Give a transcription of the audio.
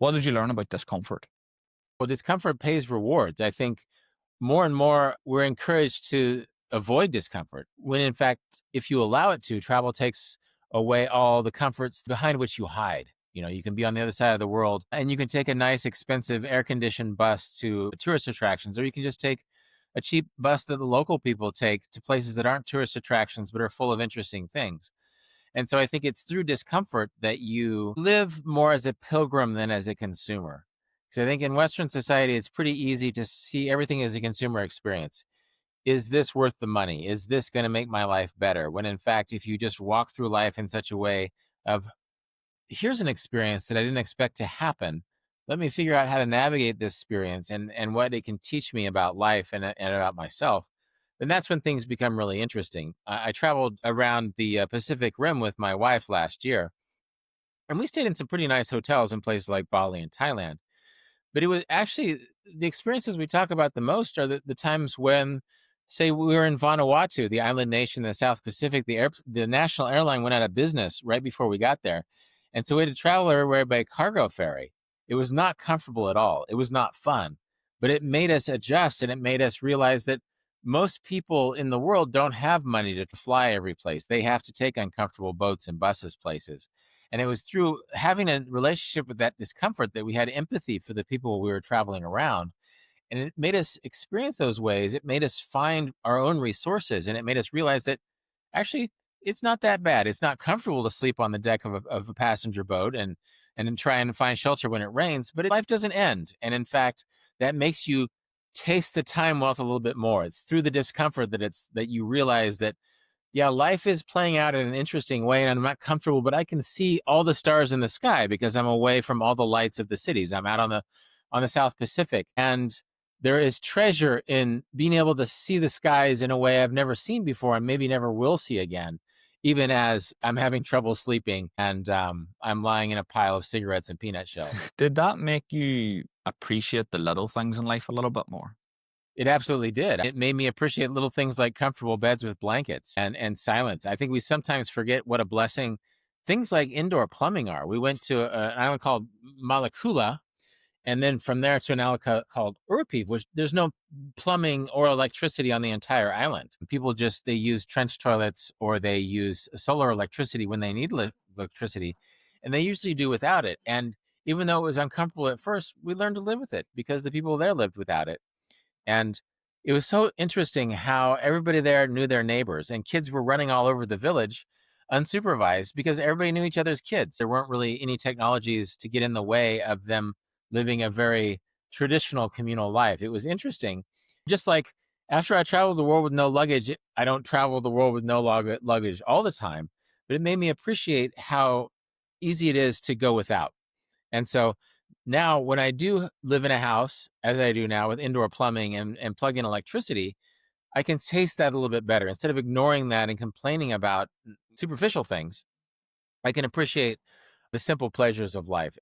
What did you learn about discomfort? Well, discomfort pays rewards. I think more and more we're encouraged to avoid discomfort when, in fact, if you allow it to, travel takes away all the comforts behind which you hide. You can be on the other side of the world and you can take a nice, expensive, air conditioned bus to tourist attractions, or you can just take a cheap bus that the local people take to places that aren't tourist attractions but are full of interesting things. And so I think it's through discomfort that you live more as a pilgrim than as a consumer. So I think in Western society, it's pretty easy to see everything as a consumer experience. Is this worth the money? Is this going to make my life better? When in fact, if you just walk through life in such a way of, here's an experience that I didn't expect to happen. Let me figure out how to navigate this experience and what it can teach me about life and about myself. Then that's when things become really interesting. I traveled around the Pacific Rim with my wife last year, and we stayed in some pretty nice hotels in places like Bali and Thailand. But it was actually the experiences we talk about the most are the times when, say, we were in Vanuatu, the island nation in the South Pacific. The national airline went out of business right before we got there. And so we had to travel everywhere by cargo ferry. It was not comfortable at all. It was not fun, but it made us adjust and it made us realize that most people in the world don't have money to fly every place. They have to take uncomfortable boats and buses places. And it was through having a relationship with that discomfort that we had empathy for the people we were traveling around. And it made us experience those ways. It made us find our own resources. And it made us realize that actually it's not that bad. It's not comfortable to sleep on the deck of a passenger boat and then try and find shelter when it rains, but life doesn't end. And in fact, that makes you taste the time wealth a little bit more. It's through the discomfort that you realize that, yeah, life is playing out in an interesting way and I'm not comfortable, but I can see all the stars in the sky because I'm away from all the lights of the cities. I'm out on the South Pacific, and there is treasure in being able to see the skies in a way I've never seen before and maybe never will see again, even as I'm having trouble sleeping and I'm lying in a pile of cigarettes and peanut shells. Did that make you appreciate the little things in life a little bit more? It absolutely did. It made me appreciate little things like comfortable beds with blankets and silence. I think we sometimes forget what a blessing things like indoor plumbing are. We went to an island called Malakula, and then from there to an island called Uripiv, which there's no plumbing or electricity on the entire island. People just, they use trench toilets or they use solar electricity when they need electricity, and they usually do without it. And even though it was uncomfortable at first, we learned to live with it because the people there lived without it. And it was so interesting how everybody there knew their neighbors, and kids were running all over the village unsupervised because everybody knew each other's kids. There weren't really any technologies to get in the way of them living a very traditional communal life. It was interesting. Just like after I traveled the world with no luggage, I don't travel the world with no luggage all the time, but it made me appreciate how easy it is to go without. And so now when I do live in a house, as I do now with indoor plumbing and plug in electricity, I can taste that a little bit better. Instead of ignoring that and complaining about superficial things, I can appreciate the simple pleasures of life.